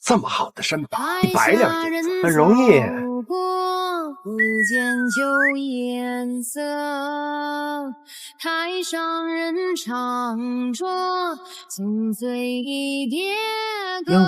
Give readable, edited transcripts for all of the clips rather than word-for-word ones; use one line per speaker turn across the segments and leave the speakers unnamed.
这么好的身板，100两银子很容易。
不见旧颜色，台上人唱着纵醉一别歌。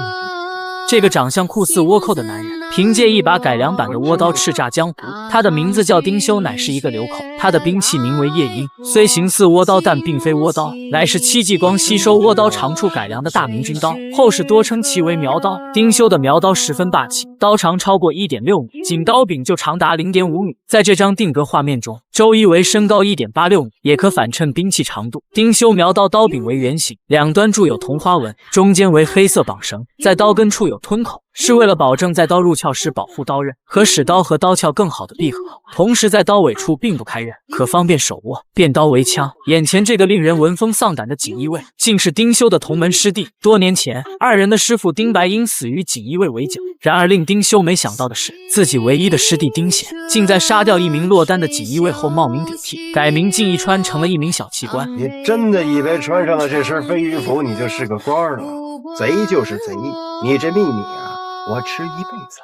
这个长相酷似倭寇的男人，凭借一把改良版的倭刀叱咤江湖。他的名字叫丁修，乃是一个流口。他的兵器名为夜鹰，虽形似倭刀，但并非倭刀，乃是戚继光吸收倭刀长处改良的大明军刀，后世多称其为苗刀。丁修的苗刀十分霸气，刀长超过 1.6 米，仅刀柄就长达 0.5 米。在这张定格画面中，周一为身高 1.86 米，也可反衬兵器长度。丁修苗刀刀柄为圆形，两端铸有铜花纹，中间为黑色绑绳，在刀根处有吞口，是为了保证在刀入鞘时保护刀刃，可使刀和刀鞘更好的闭合。同时在刀尾处并不开刃，可方便手握，变刀为枪。眼前这个令人闻风丧胆的锦衣卫，竟是丁修的同门师弟。多年前，二人的师傅丁白因死于锦衣卫围剿，然而令丁修没想到的是，自己唯一的师弟丁显，竟在杀掉一名落单的锦衣卫后冒名顶替，改名靳一川，成了一名小旗官。
你真的以为穿上了这身飞鱼服，你就是个官了？贼就是贼，你这秘密啊，我吃一辈子。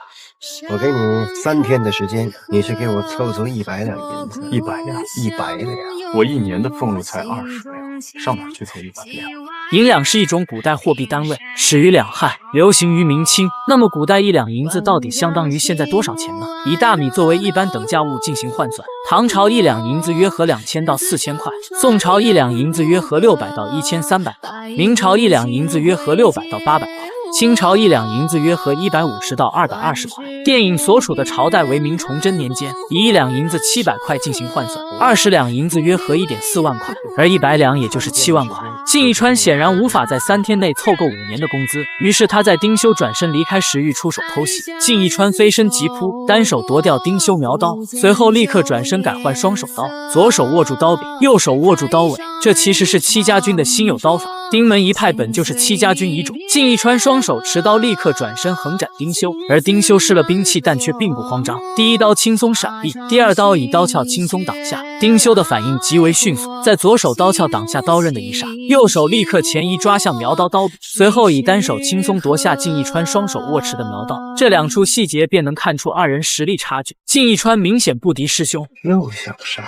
我给你3天的时间，你去给我凑足100两银子。
100两
，100两。
我1年的俸禄才20两，上哪去凑100两？
银两是一种古代货币单位，始于两汉，流行于明清。那么古代1两银子到底相当于现在多少钱呢？以大米作为一般等价物进行换算，唐朝1两银子约合2000到4000块，宋朝1两银子约合600到1300块，明朝1两银子约合600到800块。清朝1两银子约合150到220块。电影所处的朝代为明崇祯年间，以1两银子700块进行换算，20两银子约合1.4万块，而100两也就是7万块。靳一川显然无法在3天内凑够5年的工资，于是他在丁修转身离开时欲出手偷袭，靳一川飞身急扑，单手夺掉丁修苗刀，随后立刻转身改换双手刀，左手握住刀柄，右手握住刀尾。这其实是戚家军的新有刀法，丁门一派本就是戚家军遗种。靳一川双手持刀，立刻转身横斩丁修，而丁修失了兵器，但却并不慌张。第一刀轻松闪避，第二刀以刀鞘轻松挡下。丁修的反应极为迅速，在左手刀鞘挡下刀刃的一刹，右手立刻前移抓向苗刀刀柄，随后以单手轻松夺下靳一川双手握持的苗刀。这2处细节便能看出二人实力差距。靳一川明显不敌师兄，
又想杀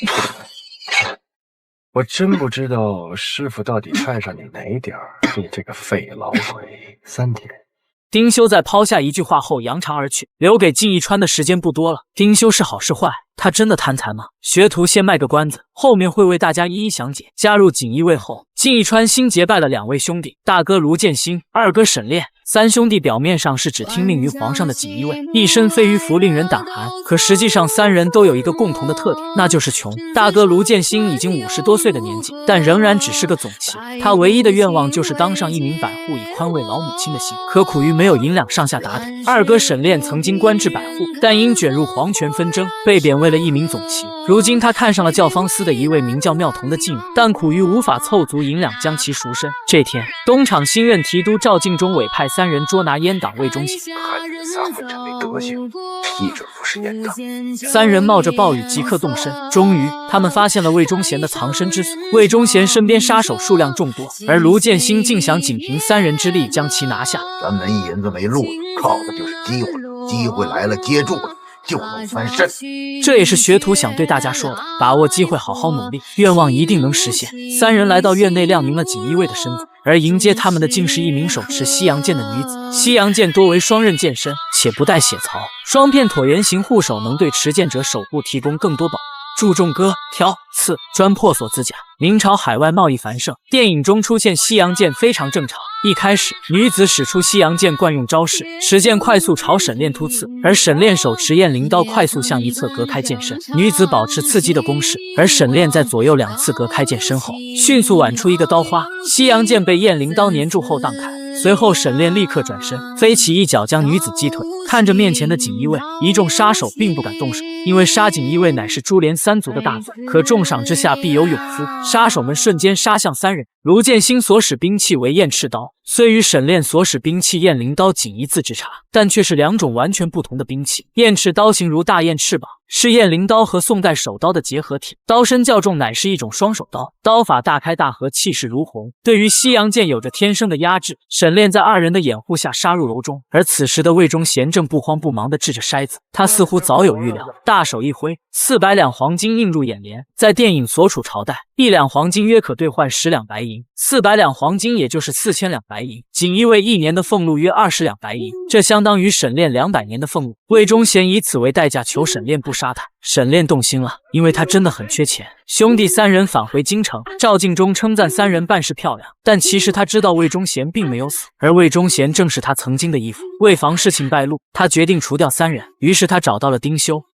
我。我真不知道师傅到底看上你哪点儿，你这个废老鬼！3天。
丁修在抛下一句话后扬长而去，留给靳一川的时间不多了。丁修是好是坏？他真的贪财吗？学徒先卖个关子，后面会为大家一一详解。加入锦衣卫后，靳一川新结拜了2位兄弟，大哥卢建兴，二哥沈炼。3兄弟表面上是只听命于皇上的锦衣卫，一身飞鱼服令人胆寒，可实际上3人都有一个共同的特点，那就是穷。大哥卢建兴已经50多岁的年纪，但仍然只是个总旗，他唯一的愿望就是当上一名百户，以宽慰老母亲的心，可苦于没有银两上下打点。二哥沈炼曾经官至百户，但因卷入皇权纷争，被贬为了一名总旗。如今他看上了教坊司的一位名叫妙童的妓女，但苦于无法凑足银两将其赎身。这天，东厂新任提督赵敬忠委派3人捉拿阉党魏忠贤。
看你们3个真没德行，批准不是阉党。
3人冒着暴雨即刻动身，终于他们发现了魏忠贤的藏身之所。魏忠贤身边杀手数量众多，而卢建兴竟想仅凭3人之力将其拿下。
咱们一银子没路了，靠的就是机会，机会来了接住了，就能翻身。
这也是学徒想对大家说的，把握机会，好好努力，愿望一定能实现。3人来到院内，亮明了锦衣卫的身份，而迎接他们的竟是一名手持西洋剑的女子。西洋剑多为双刃剑身，且不带血槽，双片椭圆形护手能对持剑者手部提供更多保护。注重割、挑、刺、钻破锁子甲。明朝海外贸易繁盛，电影中出现西洋剑非常正常。一开始，女子使出西洋剑惯用招式，持剑快速朝沈炼突刺，而沈炼手持燕翎刀快速向一侧隔开剑身。女子保持刺激的攻势，而沈炼在左右2次隔开剑身后，迅速挽出一个刀花，西洋剑被燕翎刀粘住后荡开。随后沈炼立刻转身，飞起一脚将女子击退。看着面前的锦衣卫，一众杀手并不敢动手，因为杀锦衣卫乃是株连3族的大罪，可重赏之下必有勇夫。杀手们瞬间杀向3人。卢建新所使兵器为燕赤刀，虽与沈炼所使兵器燕翎刀仅一字之差，但却是两种完全不同的兵器。燕赤刀形如大雁翅膀，是燕翎刀和宋代手刀的结合体，刀身较重，乃是一种双手刀，刀法大开大合，气势如虹，对于西洋剑有着天生的压制。沈炼在二人的掩护下杀入楼中，而此时的魏忠贤正不慌不忙地掷着筛子，他似乎早有预料，大手一挥，400两黄金映入眼帘。在电影所处朝代，1两黄金约可兑换10两白银，400两黄金也就是4000两白银，锦衣卫1年的俸禄约20两白银，这相当于沈炼200年的俸禄。魏忠贤以此为代价求沈炼不杀他，沈炼动心了，因为他真的很缺钱。兄弟3人返回京城，赵敬忠称赞3人办事漂亮，但其实他知道魏忠贤并没有死，而魏忠贤正是他曾经的义父。为防事情败露，他决定除掉3人，于是他找到了丁修，